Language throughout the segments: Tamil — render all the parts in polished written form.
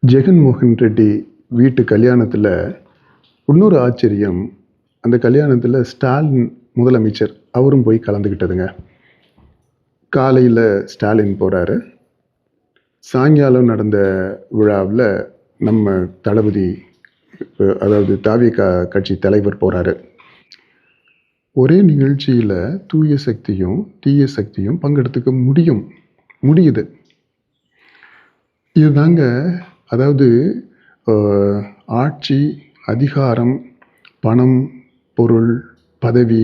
ஜெகன்மோகன் ரெட்டி வீட்டு கல்யாணத்தில் இன்னொரு ஆச்சரியம், அந்த கல்யாணத்தில் ஸ்டாலின் முதலமைச்சர் அவரும் போய் கலந்துக்கிட்டதுங்க. காலையில் ஸ்டாலின் போகிறாரு, சாயங்காலம் நடந்த விழாவில் நம்ம தளபதி, அதாவது தாவேகா கட்சி தலைவர் போகிறாரு. ஒரே நிகழ்ச்சியில் தூய சக்தியும் தீய சக்தியும் பங்கெடுத்துக்க முடியுது. இதுதாங்க, அதாவது ஆட்சி, அதிகாரம், பணம், பொருள், பதவி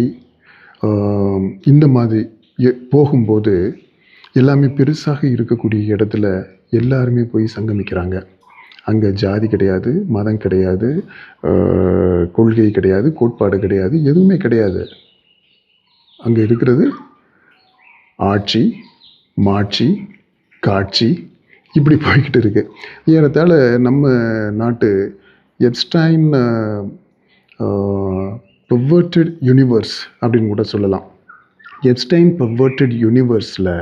இந்த மாதிரி போகும்போது எல்லாமே பெருசாக இருக்கக்கூடிய இடத்துல எல்லாருமே போய் சங்கமிக்கிறாங்க. அங்கே ஜாதி கிடையாது, மதம் கிடையாது, கொள்கை கிடையாது, கோட்பாடு கிடையாது, எதுவுமே கிடையாது. அங்கே இருக்கிறது ஆட்சி, மாட்சி, காட்சி, இப்படி போய்கிட்டு இருக்கு. ஏறத்தாழ நம்ம நாட்டு எப்ஸ்டைன் பெர்வர்டட் யூனிவர்ஸ் அப்படின்னு கூட சொல்லலாம். எப்ஸ்டைன் பெர்வர்டட் யூனிவர்ஸில்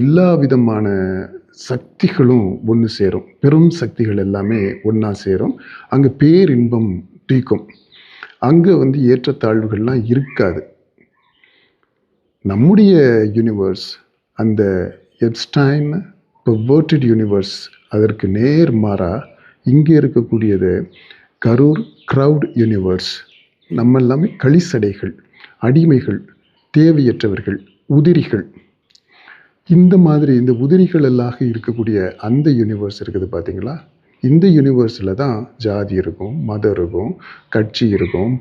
எல்லா விதமான சக்திகளும் ஒன்று சேரும். பெரும் சக்திகள் எல்லாமே ஒன்றா சேரும். அங்கே பேரின்பம் தீக்கும். அங்கே ஏற்றத்தாழ்வுகள்லாம் இருக்காது. நம்முடைய யூனிவர்ஸ் அந்த எப்ஸ்டைன் பெர்வர்டட் யூனிவர்ஸ், அதற்கு நேர்மாறாக இங்கே இருக்கக்கூடியது கரூர் க்ரௌட் யூனிவர்ஸ். நம்ம எல்லாமே களிசடைகள், அடிமைகள், தேவையற்றவர்கள், உதிரிகள். இந்த மாதிரி இந்த உதிரிகள் எல்லாம் இருக்கக்கூடிய அந்த யூனிவர்ஸ் இருக்குது பார்த்தீங்களா? இந்த யூனிவர்ஸில் தான் ஜாதி இருக்கும், மதம் இருக்கும், கட்சி இருக்கும்,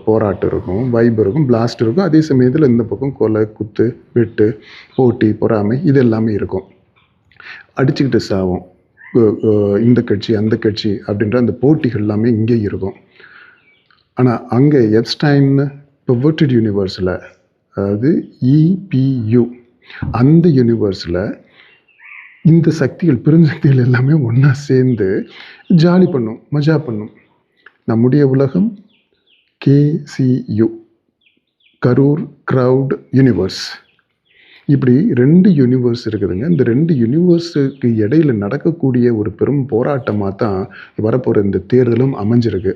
போராட்டம் இருக்கும், வைப் இருக்கும், பிளாஸ்ட் இருக்கும். அதே சமயத்தில் இந்த பக்கம் கொலை, குத்து, வெட்டு, போட்டி, பொறாமை, இது எல்லாமே இருக்கும். அடிச்சுக்கிட்டு சாவும், இந்த கட்சி அந்த கட்சி அப்படின்ற அந்த போட்டிகள் எல்லாமே இங்கே இருக்கும். ஆனால் அங்கே எப்ஸ்டைன் பெர்வர்டட் யூனிவர்ஸில், அதாவது EPU, அந்த யூனிவர்ஸில் இந்த சக்திகள், பெருஞ்சக்திகள் எல்லாமே ஒன்றா சேர்ந்து ஜாலி பண்ணும், மஜா பண்ணும். நம்முடைய உலகம் KCU, கரூர் க்ரௌட் யூனிவர்ஸ். இப்படி 2 யூனிவர்ஸ் இருக்குதுங்க. இந்த 2 யூனிவர்ஸுக்கு இடையில நடக்கக்கூடிய ஒரு பெரும் போராட்டமாக தான் வரப்போகிற இந்த தேர்தலும் அமைஞ்சிருக்கு.